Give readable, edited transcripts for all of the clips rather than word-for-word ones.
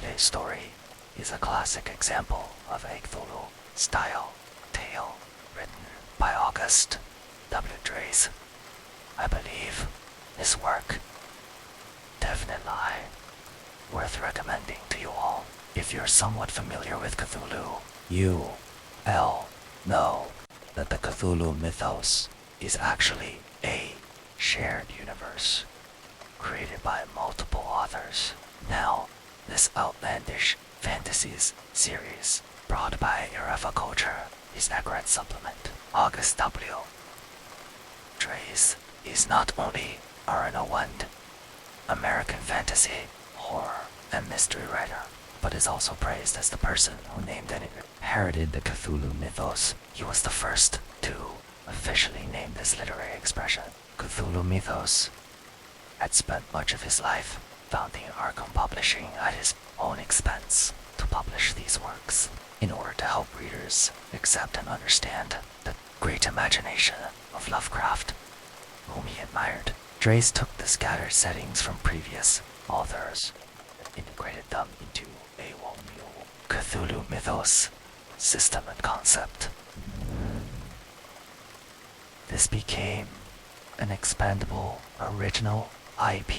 Today's story is a classic example of a Cthulhu-style tale written by August W. Draze. I believe his work definitely worth recommending to you all. If you're somewhat familiar with Cthulhu, you'll know that the Cthulhu mythos is actually a shared universe created by multiple authors. Now, this Outlandish Fantasies series brought by Erefa Culture is a great supplement. August W. Draze is not only a renowned American fantasy, horror, and mystery writer, but is also praised as the person who named and inherited the Cthulhu mythos. He was the first to officially name this literary expression. Cthulhu mythos had spent much of his life founding Arkham Publishing at his own expense to publish these works in order to help readers accept and understand the great imagination of Lovecraft, whom he admired. Draze took the scattered settings from previous authors and integrated them into a whole new Cthulhu mythos system and concept. This became an expandable, original IP,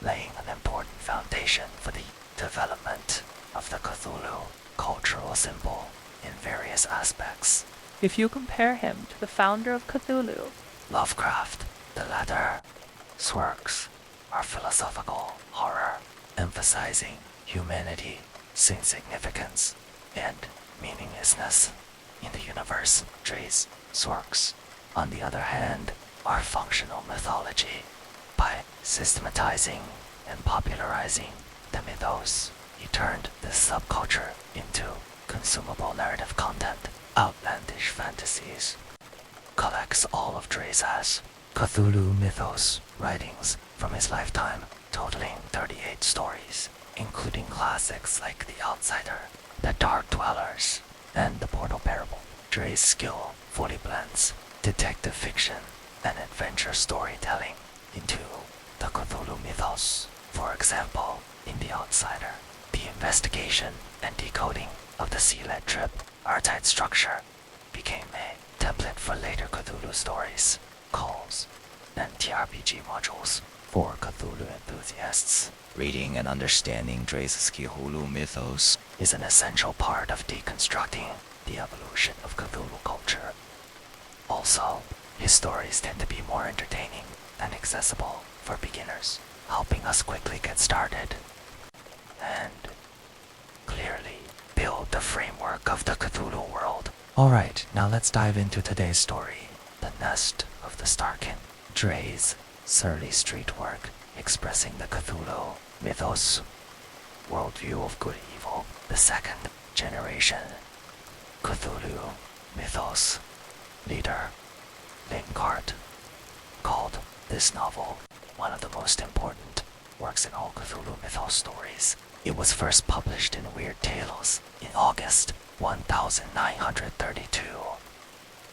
laying an important foundation for the development of the Cthulhu cultural symbol in various aspects. If you compare him to the founder of Cthulhu, Lovecraft, the latter, works are philosophical horror, emphasizing humanity, insignificance, and meaninglessness in the universe. Draze's works, on the other hand, are functional mythology. By systematizing and popularizing the mythos, he turned this subculture into consumable narrative content. Outlandish Fantasies collects all of Draze's Cthulhu mythos writings from his lifetime, totaling 38 stories, including classics like The Outsider, The Dark Dwellers, and The Portal Parable. Draze's skill fully blends detective fiction and adventure storytelling into the Cthulhu mythos. For example, in The Outsider, the investigation and decoding of the Sea-Led Trip archetype structure became a template for later Cthulhu stories, calls, and TRPG modules for Cthulhu enthusiasts. Reading and understanding Draze's Cthulhu mythos is an essential part of deconstructing the evolution of Cthulhu culture. Also, his stories tend to be more entertaining and accessible for beginners, helping us quickly get started and clearly build the framework of the Cthulhu world. Alright, now let's dive into today's story, The Nest of the Starkin. Draze's surly street work expressing the Cthulhu mythos worldview of good evil, the second generation Cthulhu mythos leader, Linkart, called this novel one of the most important works in all Cthulhu mythos stories. It was first published in Weird Tales in August 1932.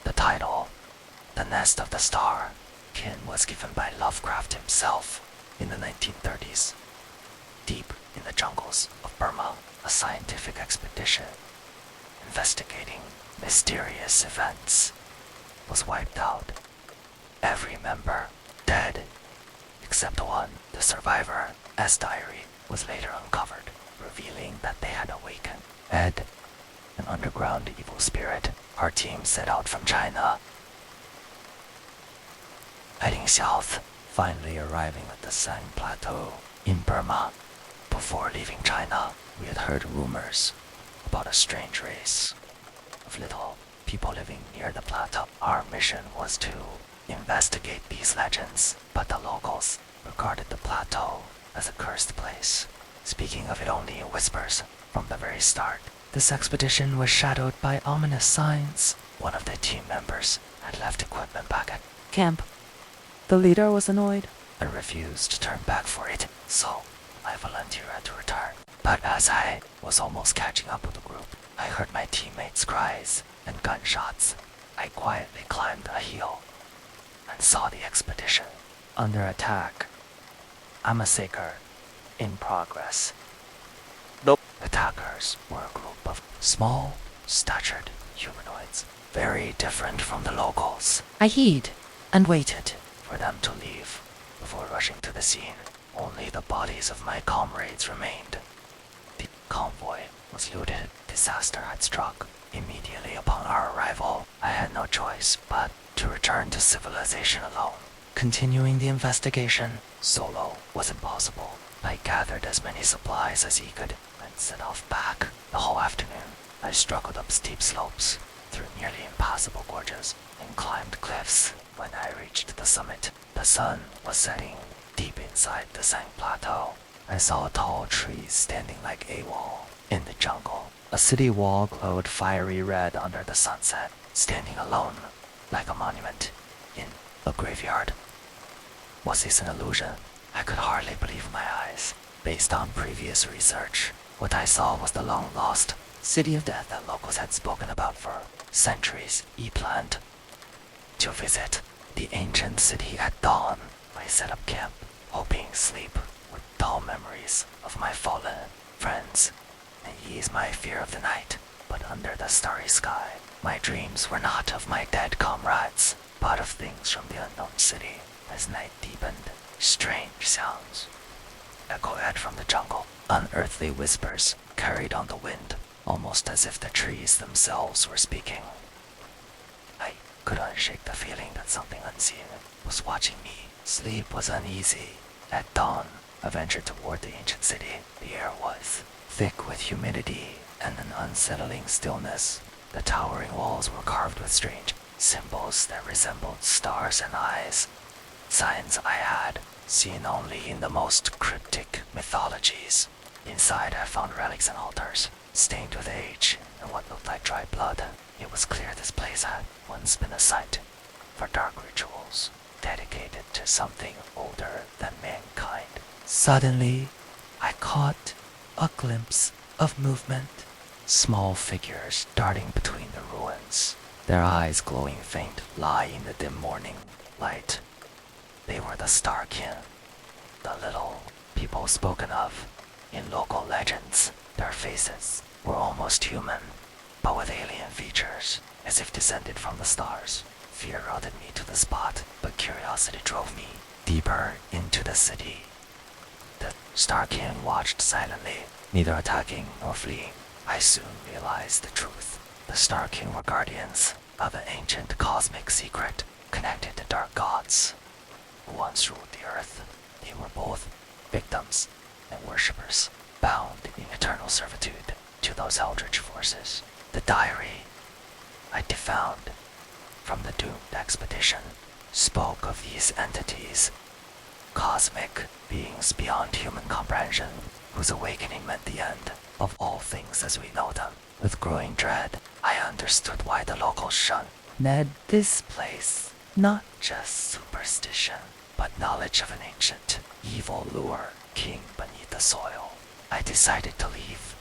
The title, The Nest of the Starkin, was given by Lovecraft himself in the 1930s. Deep in the jungles of Burma, a scientific expedition investigating mysterious events was wiped out. Every member dead, except one. The survivor, S diary, was later uncovered, revealing that they had awakened. Ed, an underground evil spirit, our team set out from China, heading south, finally arriving at the Sang Plateau in Burma. Before leaving China, we had heard rumors about a strange race of little people living near the plateau. Our mission was to investigate these legends, but the locals regarded the plateau as a cursed place, speaking of it only in whispers from the very start. This expedition was shadowed by ominous signs. One of the team members had left equipment back at camp. The leader was annoyed and refused to turn back for it, so I volunteered to return. But as I was almost catching up with the group, I heard my teammates' cries and gunshots. I quietly climbed a hill and saw the expedition under attack. I'm a seeker in progress. Nope. attackers were a group of small, statured humanoids, very different from the locals. I hid and waited for them to leave before rushing to the scene. Only the bodies of my comrades remained. The convoy was looted. Disaster had struck. Immediately upon our arrival, I had no choice but to return to civilization alone. Continuing the investigation solo was impossible. I gathered as many supplies as he could and set off back. The whole afternoon, I struggled up steep slopes, through nearly impassable gorges, and climbed cliffs. When I reached the summit, the sun was setting deep inside the Sang Plateau. I saw a tall tree standing like a wall in the jungle. A city wall glowed fiery red under the sunset, standing alone like a monument in a graveyard. Was this an illusion? I could hardly believe my eyes. Based on previous research, what I saw was the long-lost City of Death that locals had spoken about for centuries. I planned to visit the ancient city at dawn. I set up camp, hoping sleep would dull memories of my fallen friends and ease my fear of the night. But under the starry sky, my dreams were not of my dead comrades, but of things from the unknown city. As night deepened, strange sounds echoed from the jungle. Unearthly whispers carried on the wind, almost as if the trees themselves were speaking. I could unshake the feeling that something unseen was watching me. Sleep was uneasy. At dawn, I ventured toward the ancient city. The air was thick with humidity and an unsettling stillness. The towering walls were carved with strange symbols that resembled stars and eyes, signs I had seen only in the most cryptic mythologies. Inside, I found relics and altars, stained with age and what looked like dry blood. It was clear this place had once been a site for dark rituals, dedicated to something older than mankind. Suddenly, I caught a glimpse of movement. Small figures darting between the ruins, their eyes glowing faint, lie in the dim morning light. They were the Starkin, the little people spoken of in local legends. Their faces were almost human, but with alien features, as if descended from the stars. Fear routed me to the spot, but curiosity drove me deeper into the city. The Starkin watched silently, neither attacking nor fleeing. I soon realized the truth. The Starkin were guardians of an ancient cosmic secret connected to dark gods who once ruled the earth. They were both victims and worshippers, bound in eternal servitude to those eldritch forces. The diary I found from the doomed expedition spoke of these entities, cosmic beings beyond human comprehension, whose awakening meant the end of all things as we know them. With growing dread, I understood why the locals shunned Ned this place. Not just superstition, but knowledge of an ancient evil lure king beneath the soil. I decided to leave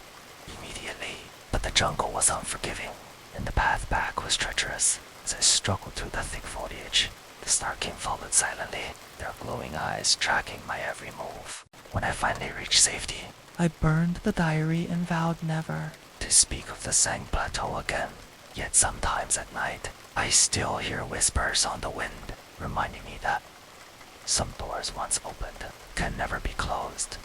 immediately, but the jungle was unforgiving, and the path back was treacherous. As I struggled through the thick foliage, the Starkin followed silently, their glowing eyes tracking my every move. When I finally reached safety, I burned the diary and vowed never to speak of the Sang Plateau again. Yet sometimes at night, I still hear whispers on the wind, reminding me that some doors once opened can never be closed.